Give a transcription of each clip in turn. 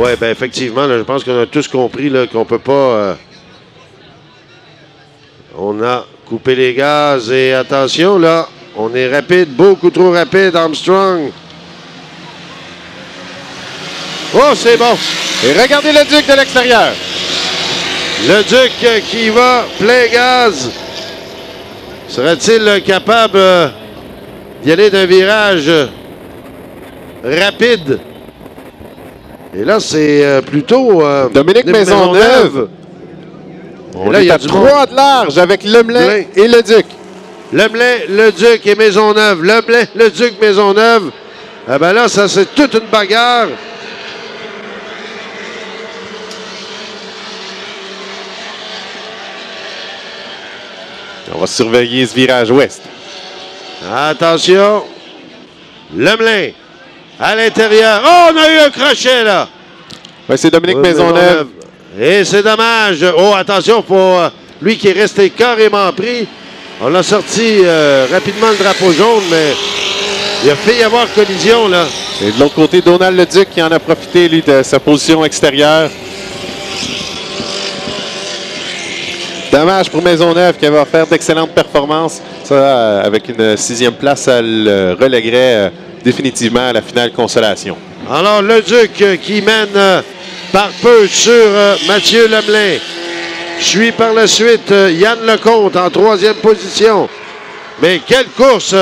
Oui, bien effectivement, là, je pense qu'on a tous compris qu'on ne peut pas... on a coupé les gaz et attention, là, on est rapide, beaucoup trop rapide, Armstrong. Oh, c'est bon. Et regardez le Duc de l'extérieur. Le Duc qui va plein gaz. Sera-t-il capable d'y aller d'un virage rapide? Et là, c'est plutôt... Dominique Maisonneuve. On est à 3 de large avec Lemelin et le Duc. Lemelin, le Duc et Maisonneuve. Lemelin, le Duc, Maisonneuve. Ah ben là, ça, c'est toute une bagarre. On va surveiller ce virage ouest. Attention. Lemelin à l'intérieur. Oh, on a eu un crochet, là. Oui, c'est Dominique Maisonneuve. Et c'est dommage. Oh, attention pour lui qui est resté carrément pris. On a sorti rapidement le drapeau jaune, mais il a fait y avoir collision, là. Et de l'autre côté, Donald Leduc qui en a profité, lui, de sa position extérieure. Dommage pour Maisonneuve qui va faire d'excellentes performances. Ça, avec une 6e place, ça le reléguerait définitivement à la finale consolation. Alors, le Duc qui mène par peu sur Mathieu Lemelin. Suit par la suite Yann Lecomte en 3e position. Mais quelle course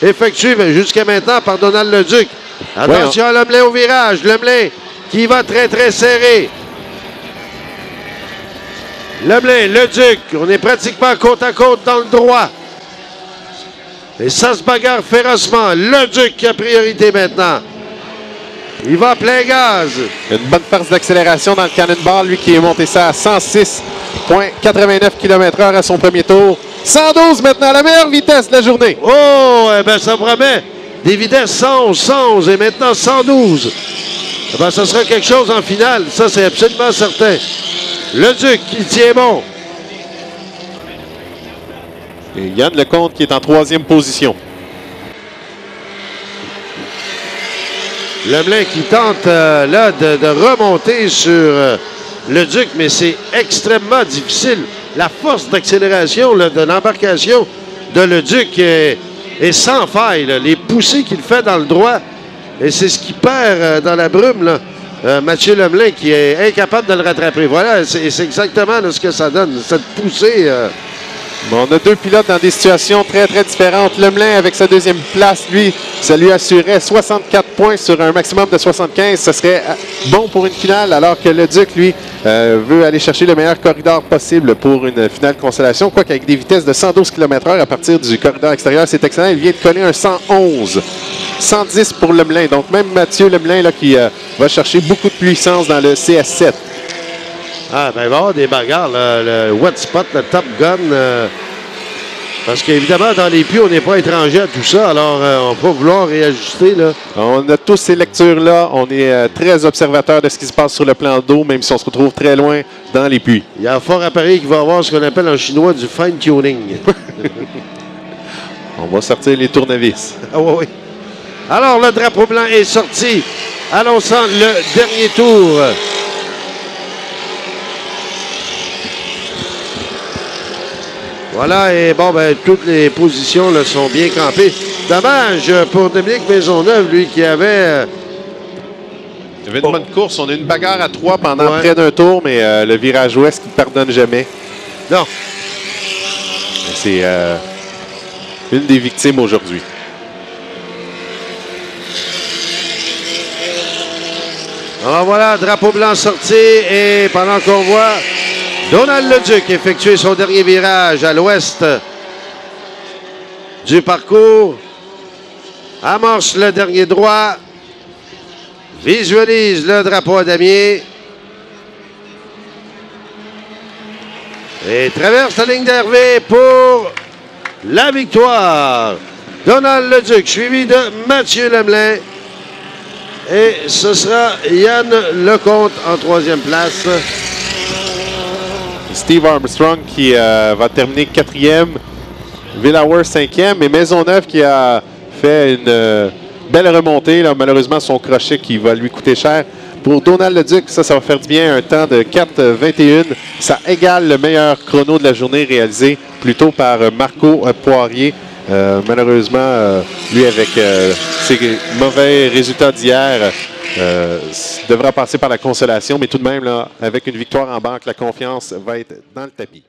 effectuée jusqu'à maintenant par Donald Leduc. Attention à Lemelin au virage. Lemelin qui va très, très serré. Lemelin, le Duc, on est pratiquement côte à côte dans le droit. Et ça se bagarre férocement. Le Duc qui a priorité maintenant. Il va à plein gaz. Une bonne force d'accélération dans le Cannonball, lui qui est monté ça à 106,89 km/h à son premier tour. 112 maintenant, la meilleure vitesse de la journée. Oh, eh bien, ça promet des vitesses 111, 111 et maintenant 112. Eh bien, ça sera quelque chose en finale. Ça, c'est absolument certain. Le Duc, il tient bon. Et Yann Lecomte qui est en 3e position. Lemelin qui tente là de remonter sur le Duc, mais c'est extrêmement difficile. La force d'accélération de l'embarcation de le Duc est sans faille. Là. Les poussées qu'il fait dans le droit, et c'est ce qui perd dans la brume, là. Mathieu Lemelin qui est incapable de le rattraper. Voilà, c'est exactement ce que ça donne, cette poussée. Bon, on a deux pilotes dans des situations très, très différentes. Lemelin, avec sa 2e place, lui, ça lui assurait 64 points sur un maximum de 75. Ce serait bon pour une finale, alors que le Duc, lui, veut aller chercher le meilleur corridor possible pour une finale consolation. Quoique avec des vitesses de 112 km/h à partir du corridor extérieur, c'est excellent. Il vient de coller un 111. 110 pour Lemelin. Donc, même Mathieu Lemelin, là, qui va chercher beaucoup de puissance dans le CS7. Ah, ben il va y avoir des bagarres, là, le wet spot, le Top Gun. Parce qu'évidemment, dans les puits, on n'est pas étranger à tout ça. Alors, on va vouloir réajuster, là. On a tous ces lectures-là. On est très observateurs de ce qui se passe sur le plan d'eau, même si on se retrouve très loin dans les puits. Il y a un fort appareil qui va avoir ce qu'on appelle en chinois du fine-tuning. On va sortir les tournevis. Ah oui, oui. Alors, le drapeau blanc est sorti, annonçant le dernier tour. Voilà, et bon, ben, toutes les positions là, sont bien campées. Dommage pour Dominique Maisonneuve, lui, qui avait... Il y avait une bonne course. On a eu une bagarre à 3 pendant près d'un tour, mais le virage ouest ne pardonne jamais. Non. C'est une des victimes aujourd'hui. Alors voilà, drapeau blanc sorti, et pendant qu'on voit Donald Leduc effectuer son dernier virage à l'ouest du parcours, amorce le dernier droit, visualise le drapeau à damier et traverse la ligne d'arrivée pour la victoire. Donald Leduc, suivi de Mathieu Lemelin. Et ce sera Yann Lecomte en 3e place. Steve Armstrong qui va terminer 4e. Villauer 5e. Et Maisonneuve qui a fait une belle remontée. Là. Malheureusement, son crochet qui va lui coûter cher. Pour Donald Leduc, ça va faire du bien, un temps de 4,21. Ça égale le meilleur chrono de la journée réalisé plus tôt par Marco Poirier. Malheureusement, lui, avec ses mauvais résultats d'hier, devra passer par la consolation. Mais tout de même, là, avec une victoire en banque, la confiance va être dans le tapis.